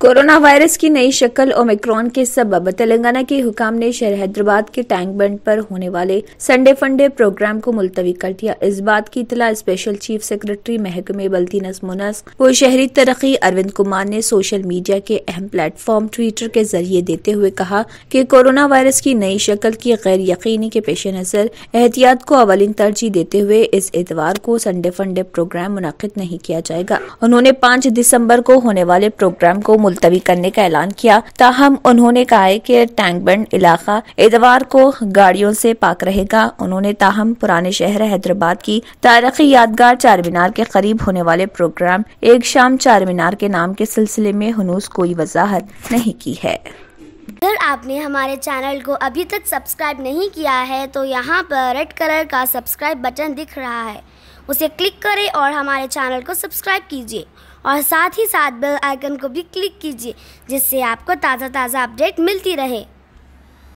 Corona virus की नई शक्ल ओमिक्रॉन के सबब तेलंगाना के हुकाम ने शहर हैदराबाद के टैंक बंड पर होने वाले संडे फंडे प्रोग्राम को मुलतवी कर दिया। इस बात की इतला स्पेशल चीफ सेक्रेटरी महकमे बल्दी नज़्म-ओ-नस्क व शहरी तरक्की अरविंद कुमार ने सोशल मीडिया के अहम प्लेटफॉर्म ट्विटर के जरिए देते हुए कहा कि कोरोना वायरस की नई शक्ल की गैर यकीनी के पेश नजर एहतियात को अवलिन तरजीह देते हुए इस इतवार को संडे फंडे प्रोग्राम मुनक्किद नहीं किया जाएगा। उन्होंने 5 दिसंबर को होने वाले प्रोग्राम को मुलतवी करने का ऐलान किया। ताहम उन्होंने कहा है कि टैंक बंड इलाका इतवार को गाड़ियों से पाक रहेगा। उन्होंने ताहम पुराने शहर हैदराबाद की तारीखी यादगार चार मीनार के करीब होने वाले प्रोग्राम एक शाम चार मीनार के नाम के सिलसिले में हनूज कोई वजाहत नहीं की है। अगर आपने हमारे चैनल को अभी तक सब्सक्राइब नहीं किया है तो यहाँ पर रेड कलर का सब्सक्राइब बटन दिख रहा है, उसे क्लिक करें और हमारे चैनल को सब्सक्राइब कीजिए और साथ ही साथ बेल आइकन को भी क्लिक कीजिए जिससे आपको ताज़ा अपडेट मिलती रहे।